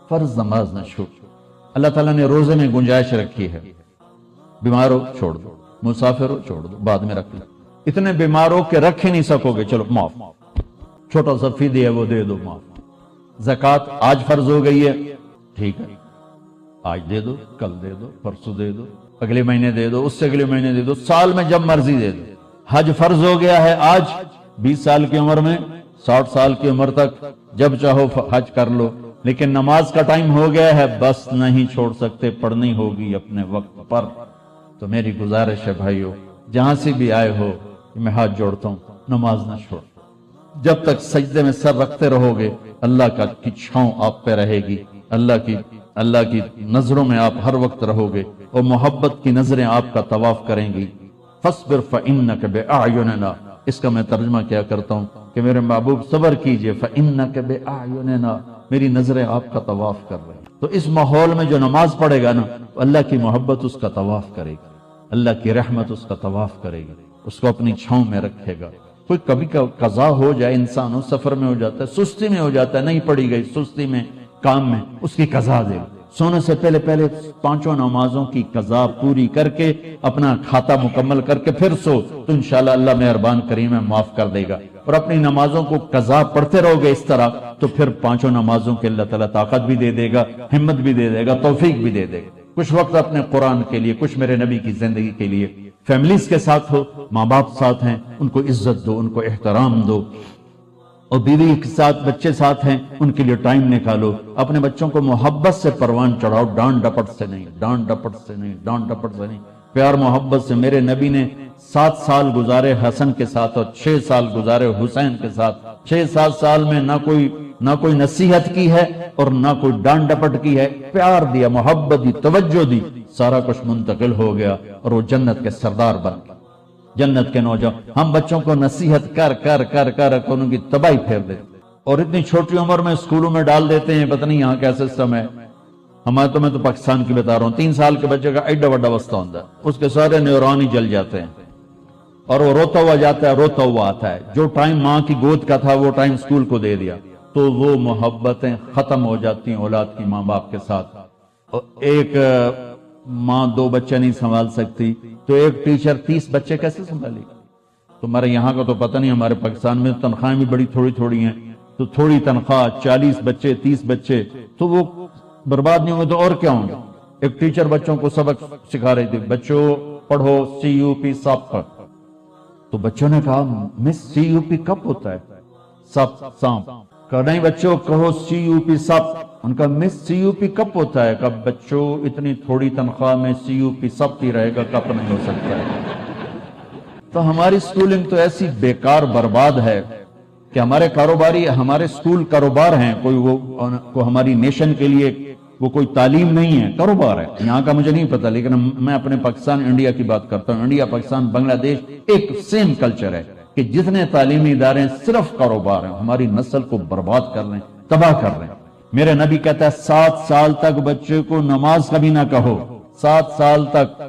فرض نماز نہ چھوڑ. اللہ تعالیٰ نے روزے میں گنجائش رکھی ہے. بیمار ہو چھوڑ دو، مسافر ہو چھوڑ دو، بعد میں رکھ لو. اتنے بیمار ہو کہ رکھ ہی نہیں سکو گے، چلو معاف. چھوٹا سا فدیہ ہے وہ دے دو، معاف. زکوٰۃ آج فرض ہو گئی ہے، ٹھیک ہے، آج دے دو، کل دے دو، پرسوں دے دو، اگلے مہینے دے دو، اس سے اگلے مہینے دے دو، سال میں جب مرضی دے دو. حج فرض ہو گیا ہے آج، 20 سال کی عمر میں 60 سال کی عمر تک جب چاہو حج کر لو. لیکن نماز کا ٹائم ہو گیا ہے، بس نہیں چھوڑ سکتے، پڑھنی ہوگی اپنے وقت پر. تو میری گزارش ہے بھائیو، جہاں سے بھی آئے ہو، میں ہاتھ جوڑتا ہوں، نماز نہ چھوڑ. جب تک سجدے میں سر رکھتے رہو گے، اللہ کی چھاؤں آپ پہ رہے گی، اللہ کی نظروں میں آپ ہر وقت رہو گے، اور محبت کی نظریں آپ کا طواف کریں گی. فاصبر فإنک بأعیننا. اس کا میں ترجمہ کیا کرتا ہوں کہ میرے محبوب صبر کیجئے، فإنک بأعیننا، میری نظریں آپ کا طواف کر رہے ہیں. تو اس ماحول میں جو نماز پڑھے گا نا، اللہ کی محبت اس کا طواف کرے گی، اللہ کی رحمت اس کا طواف کرے گی، اس کو اپنی چھاؤں میں رکھے گا. کوئی کبھی قضا ہو جائے، انسان ہو سفر میں ہو جاتا ہے، سستی میں ہو جاتا ہے، نہیں پڑھی گئی، سستی میں کام میں، اس کی قضا دے. سونے سے پہلے 5 نمازوں کی قضا پوری کر کے اپنا کھاتا مکمل کر کے پھر سو، تو انشاءاللہ اللہ مہربان کریم ہے، معاف کر دے گا. اور اپنی نمازوں کو قضا پڑھتے رہو گے اس طرح، تو پھر 5 نمازوں کے اللہ تعالیٰ طاقت بھی دے دے گا، ہمت بھی دے دے گا، توفیق بھی دے دے گا. کچھ وقت اپنے قرآن کے لیے، کچھ میرے نبی کی زندگی کے لیے. فیملیز کے ساتھ ہو، ماں باپ ساتھ ہیں، ان کو عزت دو، ان کو احترام دو. اور بیوی کے ساتھ، بچے ساتھ ہیں، ان کے لیے ٹائم نکالو. اپنے بچوں کو محبت سے پروان چڑھاؤ، ڈانٹ ڈپٹ سے نہیں، ڈانٹ ڈپٹ سے نہیں، ڈانٹ ڈپٹ سے نہیں، پیار محبت سے. میرے نبی نے 7 سال گزارے حسن کے ساتھ اور 6 سال گزارے حسین کے ساتھ. 6-7 سال میں نہ کوئی نصیحت کی ہے اور نہ کوئی ڈانٹ ڈپٹ کی ہے، پیار دیا، محبت دی، توجہ دی، سارا کچھ منتقل ہو گیا اور وہ جنت کے سردار بن گئے، جنت کے نوجوان. ہم بچوں کو نصیحت کر ان کی تباہی پھیر دیتے، اور اتنی چھوٹی عمر میں اسکولوں میں ڈال دیتے ہیں. پتہ نہیں یہاں کیا سسٹم ہے. میں تو پاکستان کی بتا رہا ہوں. 3 سال کے بچے کا ایڈا بڑا وسطہ ہوتا ہے، اس کے سارے نیورون ہی جل جاتے ہیں، اور وہ روتا ہوا جاتا ہے، روتا ہوا آتا ہے. جو ٹائم ماں کی گود کا تھا وہ ٹائم اسکول کو دے دیا، تو وہ محبتیں ختم ہو جاتی ہیں اولاد کی ماں باپ کے ساتھ. اور ایک ماں 2 بچے نہیں سنبھال سکتی، تو ایک ٹیچر 30 بچے کیسے سنبھالے گی؟ تمہارے یہاں کا تو پتہ نہیں، ہمارے پاکستان میں تنخواہیں بھی بڑی تھوڑی ہیں، تو تھوڑی تنخواہ، 40 بچے، 30 بچے، تو وہ برباد نہیں ہوں گے تو اور کیا ہوں گے؟ ایک ٹیچر بچوں کو سبق سکھا رہی تھی، بچوں پڑھو CUP سب. تو بچوں نے کہا مس CUP کب ہوتا ہے؟ سانپ. کہا نہیں بچوں کہو CUP سب. ان کا مس CUP کب ہوتا ہے؟ کہا بچوں اتنی تھوڑی تنخواہ میں CUP سب کی رہے گا، کب نہیں ہو سکتا ہے. تو ہماری سکولنگ تو ایسی بیکار برباد ہے کہ ہمارے کاروباری، ہمارے سکول کاروبار ہیں. کوئی ہماری نیشن کے لیے وہ کوئی تعلیم نہیں ہے، کاروبار ہے. یہاں کا مجھے نہیں پتا، لیکن میں اپنے پاکستان انڈیا کی بات کرتا ہوں. انڈیا، پاکستان، بنگلہ دیش ایک سیم کلچر ہے کہ جتنے تعلیمی ادارے ہیں صرف کاروبار ہیں. ہماری نسل کو برباد کر رہے ہیں، تباہ کر رہے ہیں. میرے نبی کہتا ہے 7 سال تک بچے کو نماز کبھی نہ کہو. 7 سال تک.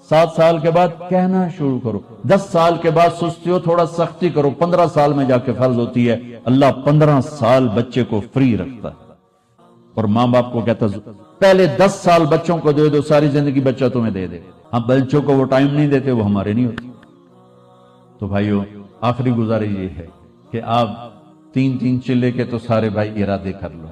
7 سال کے بعد کہنا شروع کرو. 10 سال کے بعد سستی ہو، تھوڑا سختی کرو. 15 سال میں جا کے فرض ہوتی ہے. اللہ 15 سال بچے کو فری رکھتا ہے، اور ماں باپ کو کہتا ہے پہلے 10 سال بچوں کو دے دو، ساری زندگی بچہ تمہیں دے دے. ہم بچوں کو وہ ٹائم نہیں دیتے، وہ ہمارے نہیں ہوتے. تو بھائیو، آخری گزارش یہ ہے کہ آپ 3 چلے کے تو سارے بھائی ارادے کر لو،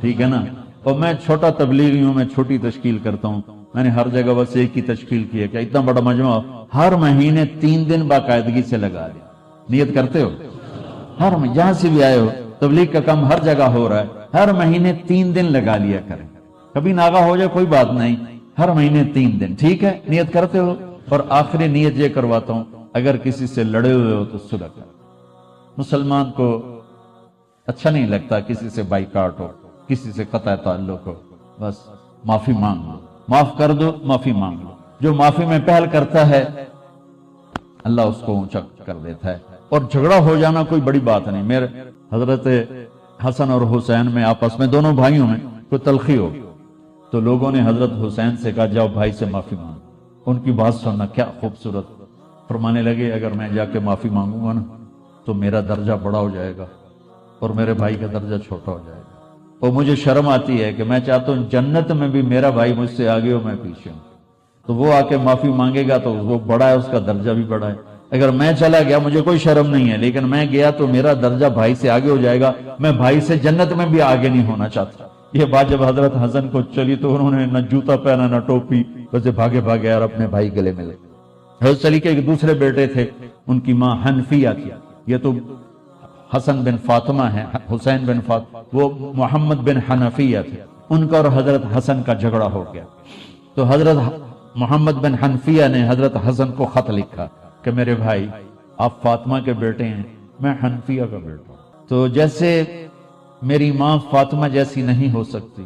ٹھیک ہے نا. اور میں چھوٹا تبلیغی ہوں، میں چھوٹی تشکیل کرتا ہوں. میں نے ہر جگہ بس ایک ہی تشکیل کی ہے کہ اتنا بڑا مجمع ہر مہینے 3 دن باقاعدگی سے لگا دیں. نیت کرتے ہو؟ جہاں سے بھی آئے ہو، تبلیغ کا کام ہر جگہ ہو رہا ہے، ہر مہینے 3 دن لگا لیا کریں. کبھی ناغا ہو جائے کوئی بات نہیں، ہر مہینے 3 دن، ٹھیک ہے؟ نیت کرتے ہو؟ اور آخری نیت یہ کرواتا ہوں، اگر کسی سے لڑے ہوئے ہو تو صلح کرو. مسلمان کو اچھا نہیں لگتا کسی سے بائیکاٹ ہو، کسی سے قطع تعلق ہو. بس معافی مانگ لو، معاف کر دو، معافی مانگ لو. جو معافی میں پہل کرتا ہے اللہ اس کو اونچا کر دیتا ہے. اور جھگڑا ہو جانا کوئی بڑی بات نہیں. میرے حضرت حسن اور حسین میں آپس میں دونوں بھائیوں میں کوئی تلخی ہو تو لوگوں نے حضرت حسین سے کہا جاؤ بھائی سے معافی مانگو. ان کی بات سننا کیا خوبصورت. فرمانے لگے اگر میں جا کے معافی مانگوں گا نا تو میرا درجہ بڑا ہو جائے گا اور میرے بھائی کا درجہ چھوٹا ہو جائے گا. اور مجھے شرم آتی ہے کہ میں چاہتا ہوں جنت میں بھی میرا بھائی مجھ سے آگے ہو میں پیچھے ہوں، تو وہ آ کے معافی مانگے گا تو وہ بڑا ہے، اس کا درجہ بھی بڑا ہے۔ اگر میں چلا گیا مجھے کوئی شرم نہیں ہے، لیکن میں گیا تو میرا درجہ بھائی سے آگے ہو جائے گا، میں بھائی سے جنت میں بھی آگے نہیں ہونا چاہتا۔ یہ بات جب حضرت حسن کو چلی تو انہوں نے نہ جوتا پہنا نہ ٹوپی، ویسے بھاگے بھاگے یار اپنے بھائی گلے ملے۔ حضرت علی کے ایک دوسرے بیٹے تھے، ان کی ماں حنفیہ تھی، یہ تو حسن بن فاطمہ ہیں، حسین بن فاطمہ، وہ محمد بن حنفیہ تھے، ان کا اور حضرت حسن کا جھگڑا ہو گیا، تو حضرت محمد بن حنفیہ نے حضرت حسن کو خط لکھا کہ میرے بھائی آپ فاطمہ کے بیٹے ہیں، میں حنفیہ کا بیٹا ہوں، تو جیسے میری ماں فاطمہ جیسی نہیں ہو سکتی،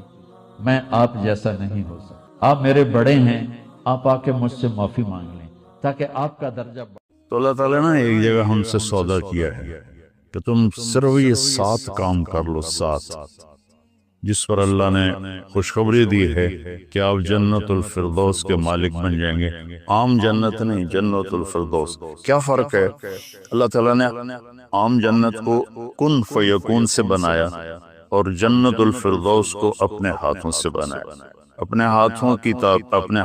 میں آپ جیسا نہیں ہو سکتا، آپ میرے بڑے ہیں، آپ آ کے مجھ سے معافی مانگ لیں تاکہ آپ کا درجہ تو اللہ تعالیٰ نے ایک جگہ ہم سے سودا کیا ہے کہ تم صرف یہ 7 کام کر لو، 7 جس پر اللہ نے خوشخبری دی ہے کہ آپ جنت الفردوس کے مالک بن جائیں گے۔ عام جنت نہیں، جنت الفردوس۔ کیا فرق ہے؟ اللہ تعالیٰ نے عام جنت کو کن فیکون سے بنایا اور جنت الفردوس کو اپنے ہاتھوں سے بنایا، اپنے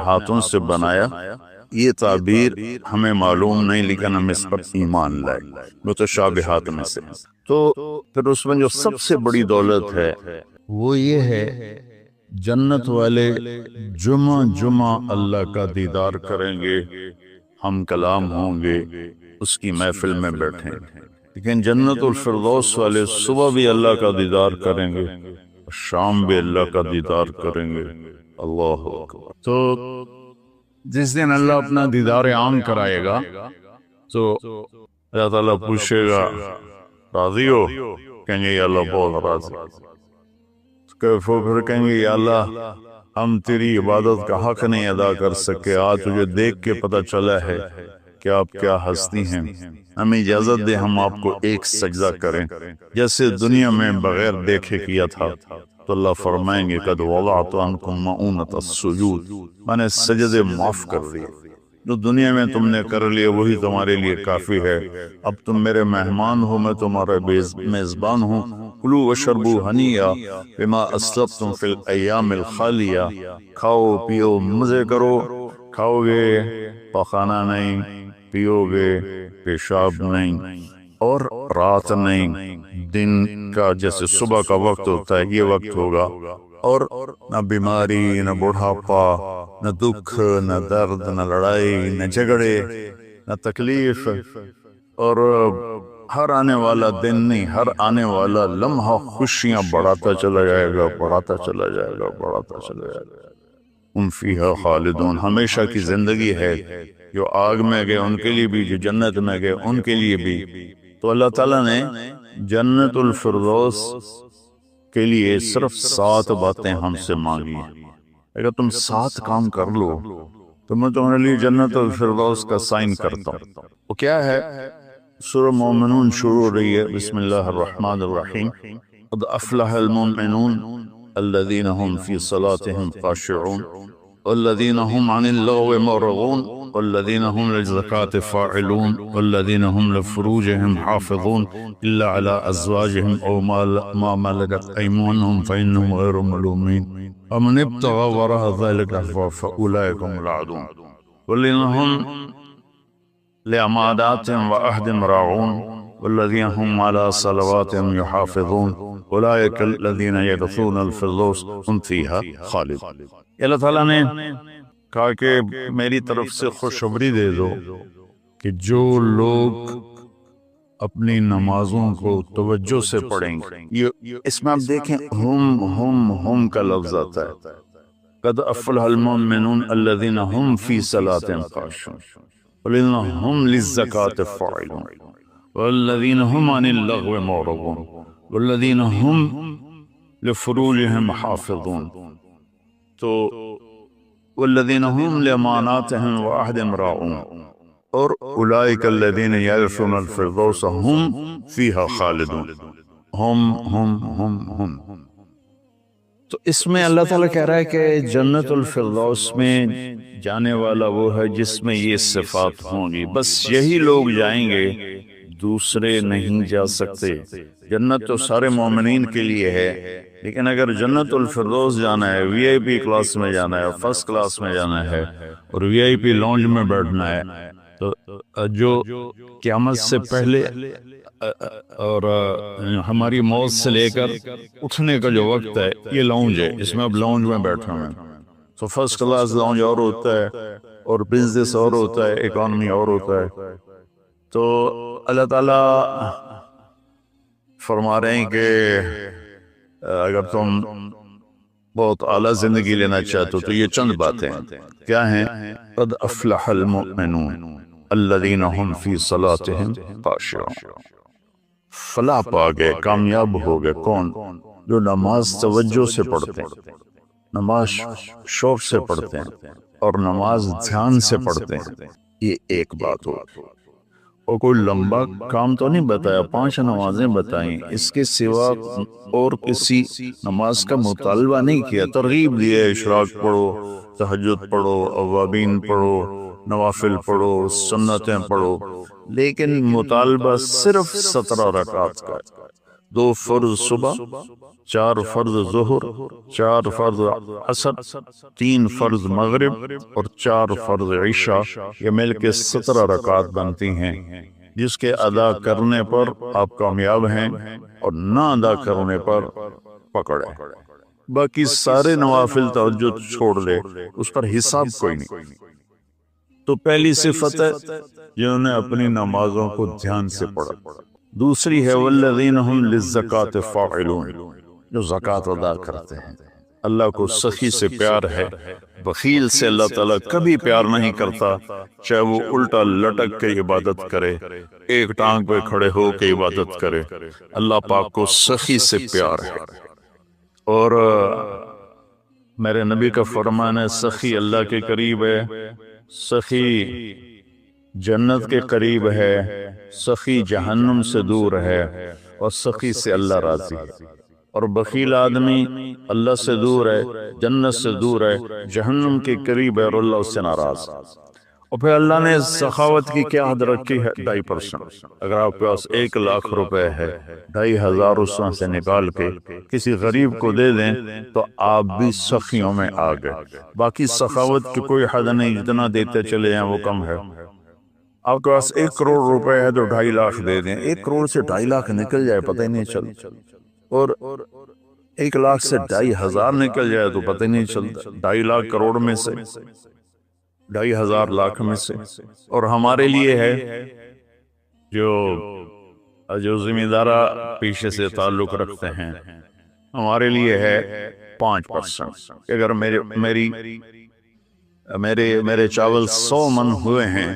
ہاتھوں سے بنایا۔ یہ تعبیر ہمیں معلوم نہیں، لیکن ہم اس پر ایمان لائے، متشابہات میں سے۔ تو پھر اس میں جو سب سے بڑی دولت ہے وہ یہ ہے، جنت والے جمعہ اللہ کا دیدار کریں گے، ہم کلام ہوں گے، اس کی محفل میں بیٹھیں گے۔ لیکن جنت الفردوس والے صبح بھی اللہ کا دیدار کریں گے، شام بھی اللہ کا دیدار کریں گے۔ اللہ اکبر۔ تو جس دن اللہ اپنا دیدار عام کرائے گا تو اللہ تعالیٰ پوچھے گا راضی ہو؟ کہیں گے یا اللہ بہت راضی۔ پھر کہیں گے یا اللہ ہم تیری عبادت کا حق نہیں ادا کر سکے، آج تجھے دیکھ کے پتہ چلا ہے کہ آپ کیا ہستی ہیں، ہمیں اجازت دے ہم آپ کو ایک سجدہ کریں جیسے دنیا میں بغیر دیکھے کیا تھا۔ تو اللہ فرمائیں گے قد وضعت عنکم مؤونۃ السجود، میں نے سجدے معاف کر دیے، جو دنیا میں تم نے کر لیے وہی تمہارے لیے کافی ہے، اب تم میرے مہمان ہو، میں تمہارا میزبان ہوں، کلوا واشربوا ہنیئا بما اسلفتم فی الایام الخالیہ، کھاؤ پیو مزے کرو، کھاؤ گے پخانہ نہیں، پیو گے پیشاب نہیں، اور رات نہیں، دن کا جیسے صبح کا وقت ہوتا ہے یہ وقت ہوگا، اور نہ بیماری، نہ بڑھاپا، نہ دکھ، نہ درد، نہ لڑائی، نہ جھگڑے، نہ تکلیف، اور ہر آنے والا دن نہیں، ہر آنے والا لمحہ خوشیاں بڑھاتا چلا جائے گا، بڑھاتا چلا جائے گا، بڑھاتا چلا جائے گا۔ ہم فیہا خالدون، ہمیشہ کی زندگی ہے، جو آگ میں گئے ان کے لیے بھی، جو جنت میں گئے ان کے لیے بھی۔ تو اللہ تعالیٰ نے جنت الفردوس کے لیے صرف 7 باتیں ہم سے مانگی ہیں، اگر تم 7 کام کر لو تو میں تمہارے لیے جنت الفردوس کا سائن کرتا ہوں۔ وہ کیا ہے؟ سورہ مومنون شروع ہو رہی ہے، بسم اللہ الرحمن الرحیم، قد افلح المؤمنون الذین هم فی صلاتهم خاشعون والذین هم عن اللغو معرضون والذین هم للزکاة فاعلون والذین هم لفروجهم حافظون الا على ازواجهم او ما ملكت ايمانهم فانهم غیر ملومین ومن ابتغى وراء ذلك فاولئک هم العادون والذین هم لأماناتهم وعهدهم راعون والذين هم على صلواتهم يحافظون أولئك الذين يرثون الفردوس هم فيها خالدون۔ اللہ تعالیٰ نے کہا کہ میری طرف سے خوشخبری دے دو کہ جو لوگ اپنی نمازوں کو توجہ سے پڑھیں گے، اس میں آپ دیکھیں ہم کا لفظ آتا ہے، قد افلح المؤمنون الذين هم في صلاتهم خاشعون والذین هم للزکاة فاعلون والذین هم عن اللغو معرضون والذین هم لفروجهم حافظون، تو والذین هم لأماناتهم وعهدهم راعون، اور اولئک الذین یرثون الفردوس هم فیہا خالدون۔ ہم تو اس میں اللہ تعالیٰ کہہ رہا ہے کہ جنت الفردوس میں جانے والا وہ ہے جس میں یہ صفات ہوں گی، بس یہی لوگ جائیں گے دوسرے نہیں جا سکتے۔ جنت تو سارے مومنین کے لیے ہے، لیکن اگر جنت الفردوس جانا ہے، وی آئی پی کلاس میں جانا ہے، فرسٹ کلاس میں جانا ہے اور وی آئی پی لانج میں بیٹھنا ہے، تو جو قیامت سے پہلے اور ہماری موت سے لے کر اٹھنے کا جو وقت ہے، یہ لاؤنج ہے، اس میں اب لاؤنج میں بیٹھا ہوں۔ تو فرسٹ کلاس لاؤنج اور ہوتا ہے اور بزنس اور ہوتا ہے، اکانومی اور ہوتا ہے۔ تو اللہ تعالیٰ فرما رہے ہیں کہ اگر تم بہت اعلیٰ زندگی لینا چاہتے ہو تو یہ چند باتیں کیا ہیں؟ قد افلح المؤمنون الذین هم فی صلاتهم خاشعون۔ فلاح پا گئے، کامیاب ہو گئے کون؟ جو نماز توجہ سے پڑھتے ہیں، نماز شوق سے پڑھتے ہیں اور نماز دھیان سے پڑھتے ہیں۔ یہ ایک بات ہو، اور کوئی لمبا کام تو نہیں بتایا، 5 نمازیں بتائیں، اس کے سوا اور کسی نماز کا مطالبہ نہیں کیا، ترغیب دی ہے، اشراق پڑھو، تہجد پڑھو، اوابین پڑھو، نوافل پڑھو، سنتیں پڑھو، لیکن مطالبہ صرف 17 رکعات کا ہے۔ 2 فرض صبح، 4 فرض ظہر، 4 فرض عصر، 3 فرض مغرب اور 4 فرض عشاء، یہ مل کے 17 رکعات بنتی ہیں، جس کے ادا کرنے پر آپ کامیاب ہیں اور نہ ادا کرنے پر پکڑے۔ باقی سارے نوافل تہجد چھوڑ دے، اس پر حساب کوئی نہیں۔ تو پہلی صفت ہے جنہوں نے اپنی نمازوں کو دھیان سے پڑھا۔ دوسری ہے والذین هم للزکاة فاعلون، جو زکوٰۃ ادا کرتے ہیں۔ اللہ کو سخی سے پیار ہے، بخیل سے اللہ تعالیٰ کبھی پیار نہیں کرتا، چاہے وہ الٹا لٹک کے عبادت کرے، ایک ٹانگ پہ کھڑے ہو کے عبادت کرے، اللہ پاک کو سخی سے پیار ہے۔ اور میرے نبی کا فرمان ہے سخی اللہ کے قریب ہے، سخی جنت کے قریب ہے، سخی جہنم سے دور ہے، اور سخی سے اللہ راضی ہے۔ اور بخیل آدمی اللہ سے دور ہے، جنت سے دور ہے، جہنم کے قریب ہے اور اللہ اس سے ناراض ہے۔ اور پھر اللہ نے سخاوت کی کیا حد رکھی ہے؟ 2.5%۔ اگر آپ کے پاس 1 لاکھ روپے ہے، 2,500 اس میں سے نکال کے کسی غریب کو دے دیں تو آپ بھی سخیوں میں آ گئے۔ باقی سخاوت کی کوئی حد نہیں، جتنا دیتے چلے جائیں وہ کم ہے۔ آپ کے پاس 1 کروڑ روپے ہے تو 2.5 لاکھ دے دیں، 1 کروڑ سے 2.5 لاکھ نکل جائے پتہ ہی نہیں چلتا، اور 1 لاکھ سے 2,500 نکل جائے تو پتہ ہی نہیں چلتا۔ 2.5 لاکھ کروڑ میں سے، 2,500 لاکھ میں سے۔ اور ہمارے لیے ہے جو ذمہ پیشے سے تعلق رکھتے ہیں، ہمارے لیے ہے 5%۔ اگر میرے چاول 100 من ہوئے ہیں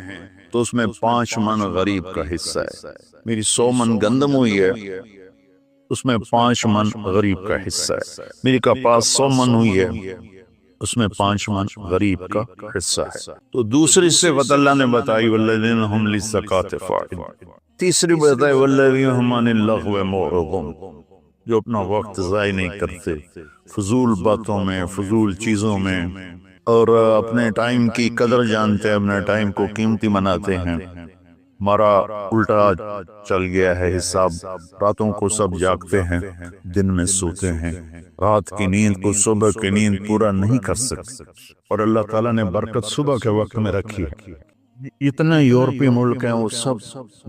تو اس میں 5 من غریب کا حصہ ہے۔ میری 100 من گندم ہوئی ہے، اس میں 5 من غریب کا حصہ ہے۔ میری کپاس 100 من ہوئی ہے، اس میں 5 من غریب کا حصہ ہے۔ تو دوسری صفت اللہ نے بتائی والذین هم للزکاة فاعلون۔ تیسری بتائی والذین هم عن اللغو معرضون، جو اپنا وقت ضائع نہیں کرتے فضول باتوں میں، فضول چیزوں میں، اور اپنے ٹائم کی قدر جانتے ہیں، اپنے ٹائم کو قیمتی مناتے ہیں۔ ہمارا الٹا چل گیا ہے حساب، راتوں کو سب جاگتے ہیں، دن میں سوتے ہیں، رات کی نیند کو صبح کی نیند پورا نہیں کر سکتے، اور اللہ تعالیٰ نے برکت صبح کے وقت میں رکھی ہے۔ اتنے یورپی ملک ہیں وہ سب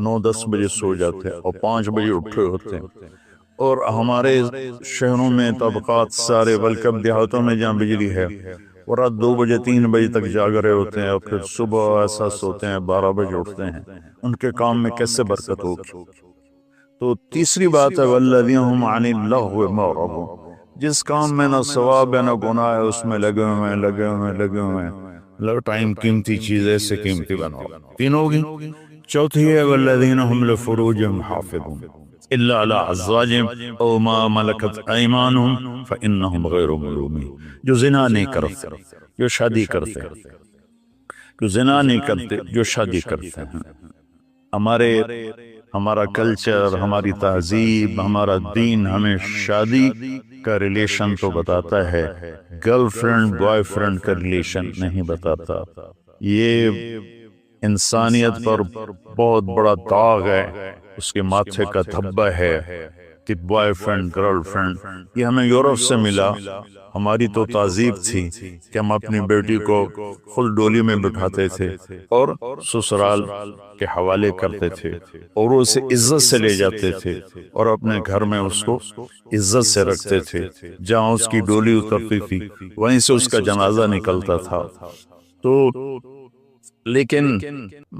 9-10 بجے سو جاتے ہیں اور 5 بجے اٹھے ہوتے ہیں، اور ہمارے شہروں میں طبقات سارے، بلکہ اب دیہاتوں میں جہاں بجلی ہے وہ رات 2 بجے 3 بجے تک جاگ رہے ہوتے ہیں، اور پھر صبح ایسا سوتے ہیں 12 بجے اٹھتے ہیں۔ ان کے کام میں کیسے برکت ہوگی؟ تو تیسری بات ہے والذین هم عن اللغو معرضون، جس کام میں نہ ثواب ہے نہ گناہ ہے اس میں لگے ہوئے ہیں۔ ٹائم قیمتی چیز ایسے قیمتی بناؤ۔ 3 ہوگی۔ چوتھی ہے والذین هم لفروجهم حافظون الا علی ازواجهم او ما ملکت ایمانهم فانهم غیر ملومین، جو زنا نہیں کرتے، جو شادی کرتے ہیں، جو زنا نہیں کرتے، جو شادی کرتے ہیں۔ ہمارا کلچر، ہماری تہذیب، ہمارا دین ہمیں شادی کا ریلیشن تو بتاتا ہے، گرل فرینڈ بوائے فرینڈ کا ریلیشن نہیں بتاتا۔ یہ انسانیت پر بہت بڑا داغ ہے اس کے ماتھے کا دھبا ہے کہ بوائے فرینڈ گرل فرینڈ، یہ ہمیں یورپ سے ملا۔ ہماری تو تہذیب تھی کہ ہم اپنی بیٹی کو خود ڈولی میں بٹھاتے تھے اور سسرال کے حوالے کرتے تھے، اور اسے عزت سے لے جاتے تھے اور اپنے گھر میں اس کو عزت سے رکھتے تھے۔ جہاں اس کی ڈولی اترتی تھی وہیں سے اس کا جنازہ نکلتا تھا۔ تو لیکن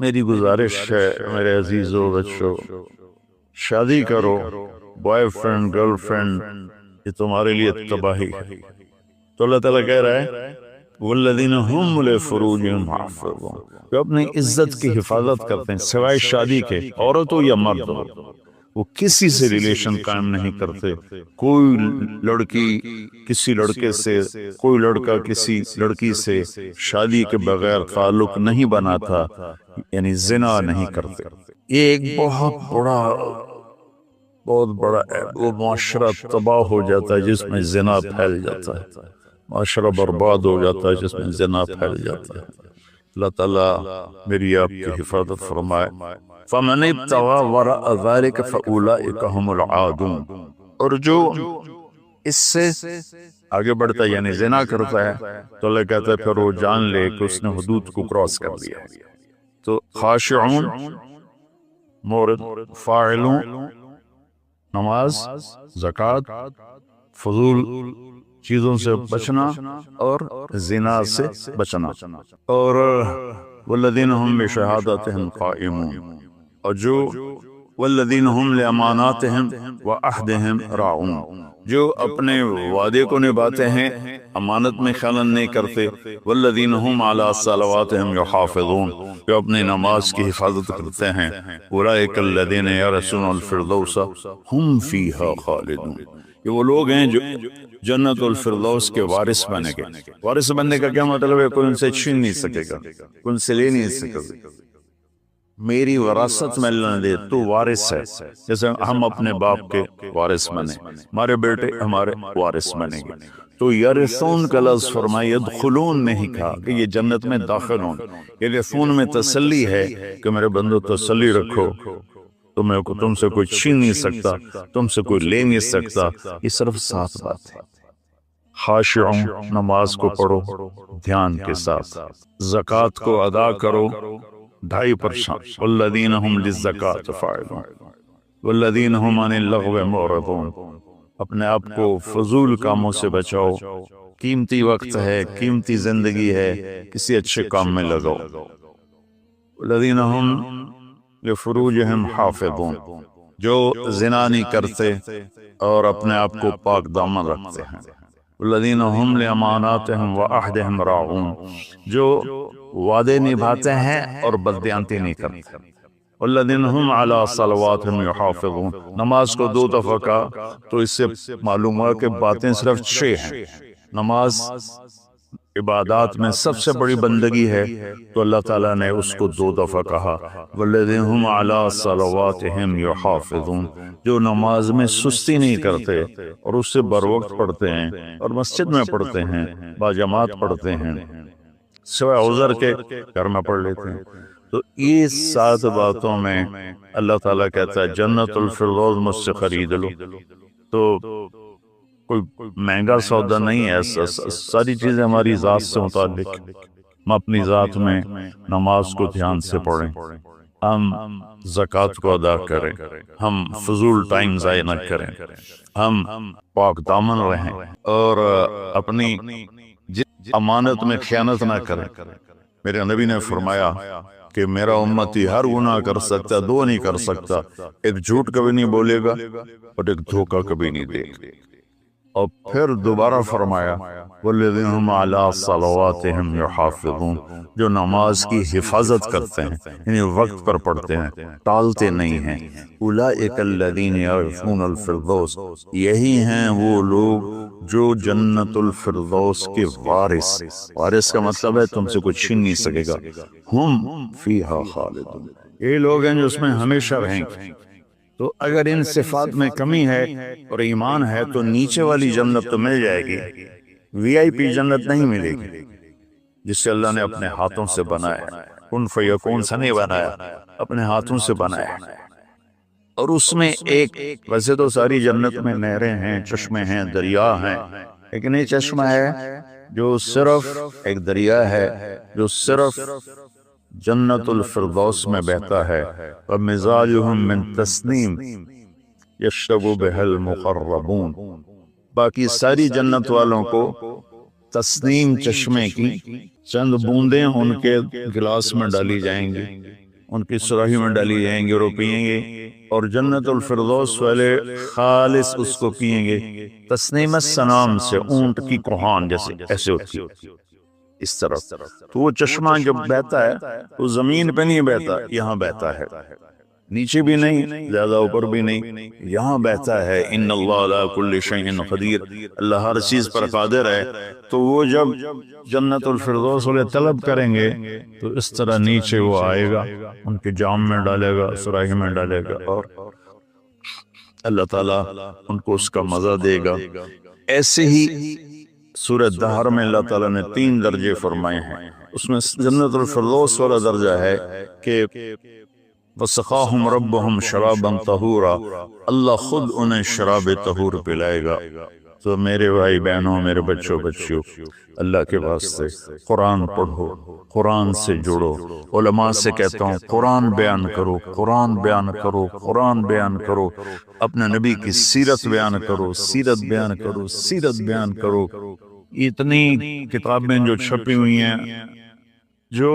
میری گزارش ہے میرے عزیزو بچوں، شادی کرو، بوائے فرینڈ گرل فرینڈ یہ تمہارے لیے تباہی ہے۔ تو اللہ تعالیٰ کہہ رہا ہے والذین هم لفروجہم حافظون، جو اپنی عزت کی حفاظت کرتے ہیں سوائے شادی کے، عورت ہو یا مرد ہو، وہ کسی سے ریلیشن قائم نہیں کرتے۔ کوئی لڑکی کسی لڑکے سے، کوئی لڑکا کسی لڑکی سے شادی کے بغیر تعلق نہیں بناتا، یعنی زنا نہیں کرتے۔ یہ ایک بہت بڑا وہ معاشرہ تباہ ہو جاتا ہے جس میں زنا پھیل جاتا ہے، معاشرہ برباد ہو جاتا ہے جس میں زنا پھیل جاتا ہے۔ اللہ تعالیٰ میری آپ کی حفاظت فرمائے۔ فَمَنِ ابْتَغَىٰ وَرَاءَ ذَلِكَ فَأُولَٰئِكَ هُمُ الْعَادُونَ، اور جو اس سے آگے بڑھتا ہے یعنی زنا کرتا ہے تو اللہ کہتا ہے پھر وہ جان لے کہ اس نے حدود کو کراس کر دیا ہے۔ تو خاشعون مورد، فاعلون نماز، زکوٰۃ، فضول چیزوں سے بچنا اور زنا سے بچنا، اور والذین هم بشہادتہم قائمون، اور جو والذین هم لاماناتہم وعہدہم راعون، جو اپنے وعدے کو نبھاتے ہیں، امانت میں خیانت نہیں کرتے۔ والذین هم علی صلواتہم یحافظون، جو اپنی نماز کی حفاظت کرتے ہیں۔ اولئک الذین یرثون الفردوس هم فیہا خالدون، یہ وہ لوگ ہیں جو جنت الفردوس کے وارث بنے گے۔ وارث بننے کا کیا مطلب ہے؟ کوئی ان سے چھین نہیں سکے گا، کوئی ان سے لے نہیں سکے گا۔ میری وراثت میں اللہ نے دے، تو وارث ہے، جیسے ہم اپنے باپ کے وارث بنے، ہمارے بیٹے ہمارے وارث بنیں گے۔ تو یرثون کا لفظ فرمایا، یدخلون نہیں کہا کہ یہ جنت میں داخل ہوں۔ یرثون میں تسلی ہے کہ میرے بندو تسلی رکھو، تم سے کوئی چھین نہیں سکتا، تم سے کوئی لے نہیں سکتا۔ یہ صرف ساتھ بات ہے۔ خاشعون، نماز کو پڑھو دھیان کے ساتھ، زکوٰۃ کو ادا کرو 2.5%۔ والذین هم للزکاۃ فاعلون والذین هم عن اللغو معرضون، اپنے آپ کو فضول کاموں سے بچاؤ، قیمتی وقت ہے، قیمتی زندگی ہے، کسی اچھے کام میں لگاؤ۔ والذین هم لفروجہم حافظون، جو زنا نہیں کرتے اور اپنے آپ کو پاک دامن رکھتے ہیں۔ والذین هم لاماناتہم وعہدہم راعون، جو وعدے نبھاتے ہیں اور بددیانتی نہیں کرتے۔ والذین هم علی صلواتہم یحافظون، نماز کو 2 دفعہ کہا تو اس سے معلوم ہوا کہ باتیں صرف 6 ہیں۔ نماز عبادات میں سب سے بڑی بندگی ہے، تو اللہ تعالیٰ نے اس کو 2 دفعہ کہا۔ والذین هم علی صلواتہم یحافظون، جو نماز میں سستی نہیں کرتے اور اس سے بروقت پڑھتے ہیں اور مسجد میں پڑھتے ہیں، باجماعت پڑھتے ہیں، سوائے عذر کے گھر میں پڑھ لیتے ہیں۔ تو یہ 7 باتوں میں اللہ تعالیٰ کہتا ہے جنت الفردوس مجھ سے خرید لو۔ تو کوئی مہنگا سودا نہیں ہے، ساری چیزیں ہماری ذات سے متعلق۔ ہم اپنی ذات میں نماز کو دھیان سے پڑھیں، ہم زکوٰۃ کو ادا کریں، ہم فضول ٹائم ضائع نہ کریں، ہم پاک دامن رہیں اور اپنی امانت میں خیانت نہ کریں۔ میرے نبی نے فرمایا کہ میرا امتی ہر گناہ کر سکتا، 2 نہیں کر سکتا، ایک جھوٹ کبھی نہیں بولے گا اور ایک دھوکہ کبھی نہیں دے گا۔ اور پھر دوبارہ فرمایا والذین هم علی صلواتہم یحافظون، جو نماز کی حفاظت کرتے ہیں، یعنی وقت پر پڑھتے ہیں، ٹالتے نہیں ہیں۔ اولئک الذین یرثون الفردوس، یہی ہیں وہ لوگ جو جنت الفردوس کے وارث۔ وارث کا مطلب ہے تم سے کوئی چھین نہیں سکے گا۔ ہم فیہا خالدون، یہ لوگ ہیں جو اس میں ہمیشہ رہیں گے۔ تو اگر ان صفات میں کمی ہے اور ایمان ہے تو نیچے والی جنت تو مل جائے گی، VIP جنت نہیں ملے گی، جس سے اللہ نے اپنے ہاتھوں سے بنایا ہے۔ کن فیکون سے نہیں بنایا، اپنے ہاتھوں سے بنایا ہے۔ اور اس میں ایک، ویسے تو ساری جنت میں نہریں ہیں، چشمے ہیں، دریا ہیں، لیکن یہ چشمہ ہے جو صرف ایک دریا ہے جو صرف جنت الفردوس میں بہتا ہے، وَمِزَاجُهُم مِّن تَسْنِيمٍ يَشْرَبُ بِهَا الْمُقَرَّبُونَ۔ باقی ساری جنت والوں کو تسنیم چشمے کی چند بوندیں ان کے گلاس میں ڈالی جائیں گی، ان کی سراہی میں ڈالی جائیں گی اور وہ پیئیں گے، اور جنت الفردوس والے خالص اس کو پیئیں گے تسنیم السنام سے، اونٹ کی کوہان جیسے ایسے ہوتی ہے اس طرف۔ تو وہ چشمہ جب بہتا ہے تو زمین پہ نہیں بہتا، یہاں بہتا ہے، نیچے بھی نہیں، زیادہ اوپر بھی نہیں، یہاں بہتا ہے۔ ان اللہ علی کل شیء قدیر، اللہ ہر چیز پر قادر ہے۔ تو وہ جب جنت الفردوس والے طلب کریں گے تو اس طرح نیچے وہ آئے گا، ان کے جام میں ڈالے گا، سراہی میں ڈالے گا، اور اللہ تعالیٰ ان کو اس کا مزہ دے گا۔ ایسے ہی سورہ دہر میں اللہ تعالیٰ نے 3 درجے فرمائے ہیں، اس میں جنت الفردوس والا درجہ ہے کہ وَسَقَاهُمْ رَبُّهُمْ شَرَابًا طَهُورًا، اللہ خود انہیں شراب طہور پلائے گا۔ تو میرے بھائی بہنوں، میرے بچوں بچیوں، اللہ کے واسطے قرآن پڑھو، قرآن سے جڑو۔ علماء سے کہتا ہوں قرآن بیان کرو، قرآن بیان کرو، قرآن بیان کرو، اپنے نبی کی سیرت بیان کرو، سیرت بیان کرو، سیرت بیان کرو۔ اتنی کتابیں جو چھپی ہوئی ہیں، جو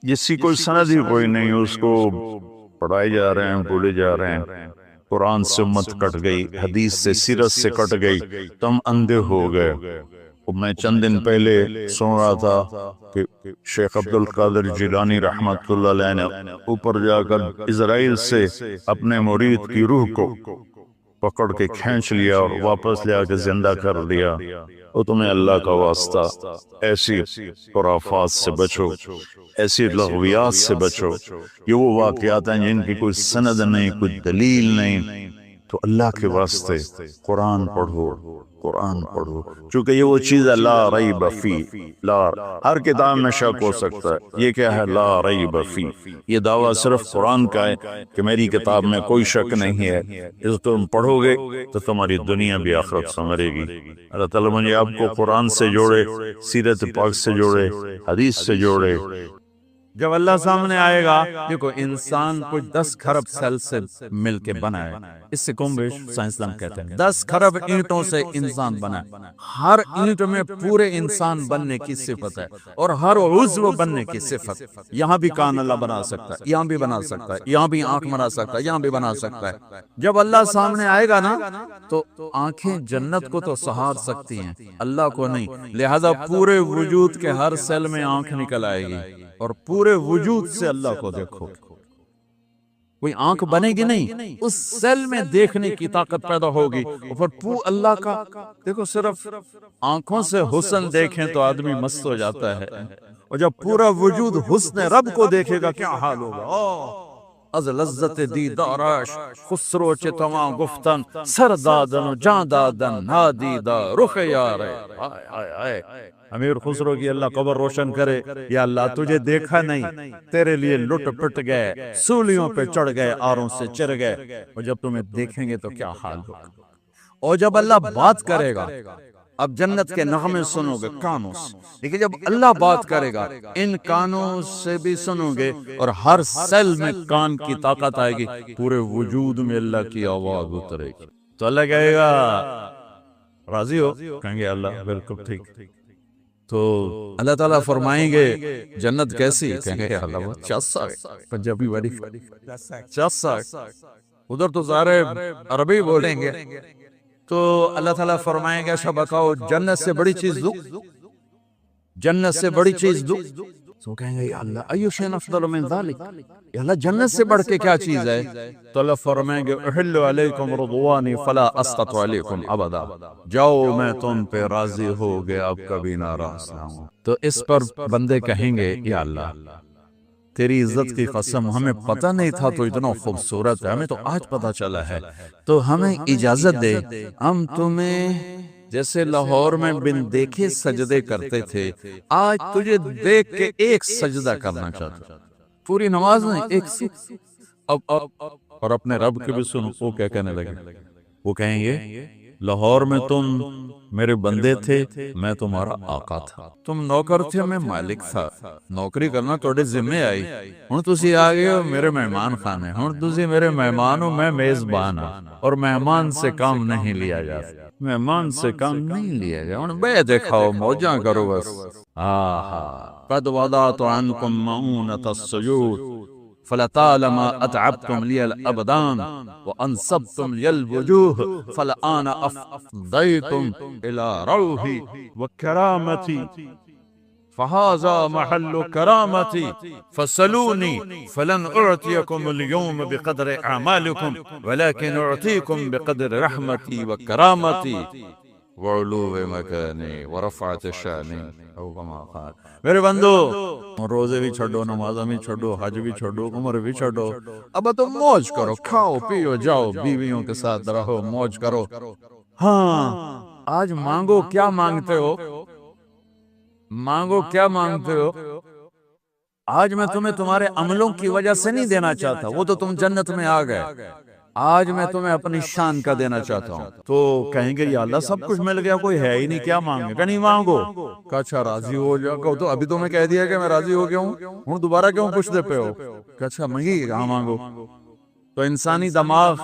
جس کی کوئی سند ہی کوئی نہیں، اس کو پڑھائے جا رہے ہیں، بولے جا رہے ہیں۔ قرآن سے امت کٹ گئی، حدیث سے، سیرت سے کٹ گئی، تم اندھے ہو گئے۔ میں چند دن پہلے سن رہا تھا کہ شیخ عبد القادر جیلانی رحمت اللہ علیہ نے اوپر جا کر اسرائیل سے اپنے مرید کی روح کو پکڑ کے کھینچ لیا اور واپس لے آ کے زندہ کر دیا۔ اور تمہیں اللہ کا واسطہ ایسی خرافات سے بچو، ایسی لغویات سے بچو۔ یہ وہ واقعات ہیں جن کی کوئی سند نہیں، کوئی دلیل نہیں۔ تو اللہ کے واسطے قرآن پڑھو، قرآن پڑھو، چونکہ یہ وہ چیز ہے لا ریب فی، ہر کتاب میں شک ہو سکتا ہے، یہ کیا ہے؟ لا ریب فی۔ یہ دعویٰ صرف قرآن کا ہے کہ میری کتاب میں کوئی شک نہیں ہے، اس کو تم پڑھو گے تو تمہاری دنیا بھی آخرت سنورے گی۔ اللہ تعالیٰ مجھے آپ کو قرآن سے جوڑے، سیرت پاک سے جوڑے، حدیث سے جوڑے۔ جب اللہ سامنے آئے گا، دیکھو انسان کچھ 10 کھرب سیل سے مل کے بنا ہے، اس سے کم بیش سائنسدان کہتے ہیں 10 کھرب اینٹوں سے انسان بنا ہے۔ ہر اینٹ میں پورے انسان بننے کی صفت ہے اور ہر عضو بننے کی صفت۔ یہاں بھی کان اللہ بنا سکتا ہے، یہاں بھی بنا سکتا ہے، یہاں بھی آنکھ بنا سکتا ہے، یہاں بھی بنا سکتا ہے۔ جب اللہ سامنے آئے گا نا تو آنکھیں جنت کو تو سہار سکتی ہیں، اللہ کو نہیں، لہذا پورے وجود کے ہر سیل میں آنکھ نکل آئے گی اور پورے وجود سے اللہ کو دیکھو۔ کوئی آنکھ بنے گی نہیں، اس سیل میں دیکھنے کی طاقت پیدا ہوگی، اور پھر اللہ کا دیکھو، صرف آنکھوں سے حسن دیکھیں تو آدمی مست ہو جاتا ہے، اور جب پورا وجود حسن رب کو دیکھے گا کیا حال ہوگا۔ از لذت دیدارش خسرو چتواں گفتن، سر دادن و جان دادن نادیدہ رخ یارے۔ امیر خسرو کی اللہ قبر روشن کرے، یا اللہ تجھے دیکھا نہیں، تیرے لیے لٹ پٹ گئے، سولیوں پہ چڑھ گئے، آروں سے چر گئے، اور جب تمہیں دیکھیں گے تو کیا حال ہوگا۔ اور جب اللہ بات کرے گا، اب جنت کے نغمے سنو گے کانوں سے، لیکن جب اللہ بات کرے گا ان کانوں سے بھی سنو گے، اور ہر سیل میں کان کی طاقت آئے گی، پورے وجود میں اللہ کی آواز اترے گی۔ تو اللہ کہے گا راضی ہو؟ کہیں گے اللہ بالکل ٹھیک۔ تو اللہ تعالیٰ فرمائیں گے جنت کیسی؟ کہیں گے اللہ بہت چسا ہے، پنجابی والی چسا ہے، ادھر تو ظاہر عربی بولیں گے۔ تو اللہ تعالیٰ فرمائیں گے اچھا بتاؤ جنت سے بڑی چیز دو، جنت سے بڑی چیز دو۔ تو کہیں گے یا اللہ ایو شیء افضل من ذلک، یا اللہ جنت سے بڑھ کے کیا چیز ہے؟ تو اللہ فرمائیں گے احل علیکم رضوانی فلا اسقط علیکم ابدا، جاؤ میں تم پہ راضی ہو گیا، اب کبھی ناراض نہ ہوں۔ تو اس پر بندے کہیں گے یا اللہ تیری عزت کی قسم، ہمیں پتہ نہیں تھا تو اتنا خوبصورت ہے، ہمیں تو آج پتہ چلا ہے، تو ہمیں اجازت دے، ہم تمہیں جیسے لاہور میں بن دیکھے سجدے کرتے تھے، آج تجھے دیکھ کے ایک سجدہ کرنا چاہتا، پوری نماز نہیں، ایک اب اور اپنے رب کے بھی سنو. وہ کیا کہنے لگے؟ وہ کہیں گے لاہور میں تم میرے بندے تھے، میں تمہارا آقا تھا. تم نوکر تھے، میں مالک تھا. نوکری کرنا تھوڑے ذمے آئی. ہن تسی آ گئے ہو میرے مہمان خانے. ہن تسی میرے مہمان ہو، میں میزبان ہوں. اور مہمان سے کام نہیں لیا جاتا. مہمان سے کام نہیں لیا جائے. ہن بے دکھاؤ، موجاں کرو بس. قد وضعت عنكم مؤونة السجود فلطالما اتعبتم لي الابدان وانصبتم لي الوجوه فالآن افضيتم الى روحي وكرامتي فهذا محل كرامتي فسلوني فلن اعطيكم اليوم بقدر اعمالكم ولكن اعطيكم بقدر رحمتي وكرامتي وعلو مكاني ورفعت شاني او كما قال. میرے بندو، روزے بھی چھڑو، نمازیں بھی چھڑو، حج بھی چھڑو، عمر بھی چھڑو. اب تم موج کرو، کھاؤ پیو جاؤ، بیویوں کے ساتھ رہو، موج کرو. ہاں آج مانگو، کیا مانگتے ہو؟ مانگو کیا مانگتے ہو؟ آج میں تمہیں تمہارے عملوں کی وجہ سے نہیں دینا چاہتا، وہ تو تم جنت میں آ گئے. آج میں تمہیں اپنی شان کا دینا چاہتا ہوں. تو کہیں گے یا اللہ سب کچھ مل گیا، کوئی ہے ہی نہیں، کیا مانگے؟ کہ نہیں مانگو. کہ اچھا راضی ہو جاؤ. کہ تو ابھی تو میں کہہ دیا کہ میں راضی ہو گیا ہوں، دوبارہ کیوں پوچھتے پہ ہو؟ کہ اچھا مانگی، کہاں مانگو. تو انسانی دماغ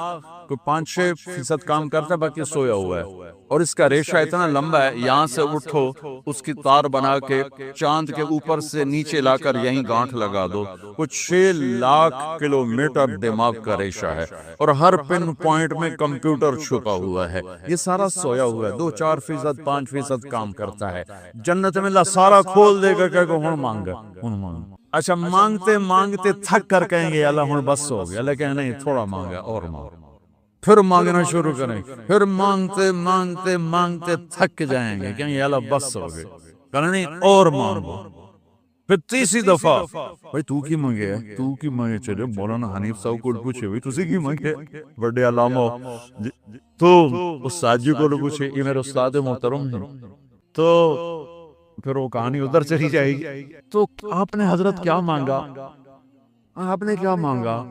کو 5-6% کام کرتا ہے، باقی سویا ہوا ہے. اور اس کا ریشہ اتنا لمبا ہے، یہاں سے اٹھو اس کی تار بنا کے چاند کے اوپر سے نیچے لا کر یہیں گانٹھ لگا دو. کچھ 6 لاکھ کلومیٹر دماغ کا ریشہ ہے، اور ہر پن پوائنٹ میں کمپیوٹر چھپا ہوا ہے. یہ سارا سویا ہوا ہے. 2-4%، 5% کام کرتا ہے. جنت میں اللہ سارا کھول دے گا کہ ہن مانگا، ہن مانگ. اچھا مانگتے مانگتے تھک کر کہیں گے اللہ ہن بس ہو گیا. اللہ کہیں نہیں، تھوڑا مانگا اور مانگ. پھر مانگنا شروع کریں. پھر مانگتے مانگتے مانگتے تھک جائیں گے، کہیں گے اللہ بس ہو گئے. کہنا نہیں اور مانگو. پھر تیسری دفعہ بھائی تو کی مانگے ہے، تو کی مانگے. چلے مولانا حنیف صاحب کو پوچھے بھائی تسی کی مانگے، بڑے علامہ. تو استاد جی کو پوچھے، یہ میرے استاد محترم ہیں. تو پھر وہ کہانی ادھر چلی جائے گی. تو آپ نے حضرت کیا مانگا؟ آپ نے کیا مانگا؟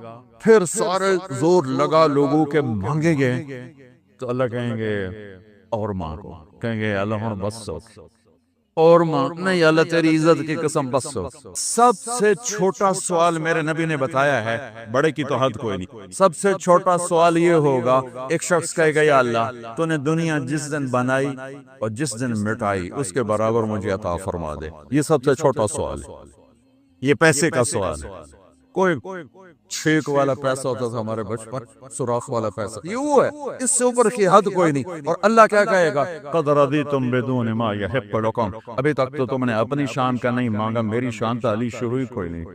پھر سارے زور لگا لوگوں کے مانگیں گے. تو اللہ کہیں گے اور مانگو. کہیں گے اللہ ہن بس ہو. اور مانگ. نہیں اللہ تیری عزت کی قسم بس ہو. سب سے چھوٹا سوال میرے نبی نے بتایا ہے، بڑے کی تو حد کوئی نہیں. سب سے چھوٹا سوال یہ ہوگا، ایک شخص کہے گا یا اللہ تو نے دنیا جس دن بنائی اور جس دن مٹائی اس کے برابر مجھے عطا فرما دے. یہ سب سے چھوٹا سوال ہے. یہ پیسے کا سوال ہے. کوئی چھیک والا پیسہ ہوتا تھا ہمارے بچپن، سوراخ والا پیسہ، یہ وہ ہے. اس سے اوپر کی حد کوئی نہیں. اور اللہ کیا کہے گا؟ قد رضیتم بدون ما یحق لکم. ابھی تک تو تم نے اپنی شان کا نہیں مانگا، میری شان تعالی شروع ہی کوئی نہیں.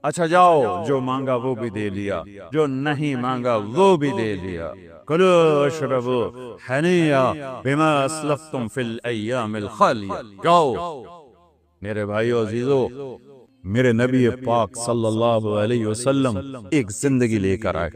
اچھا جاؤ، جو مانگا وہ بھی دے لیا، جو نہیں مانگا وہ بھی دے لیا. کلوا اشربوا ہنیئا بما اسلفتم فی الایام الخالیہ. جاؤ میرے بھائیو عزیزو، میرے نبی پاک صلی اللہ علیہ وسلم ایک زندگی لے کر آئے.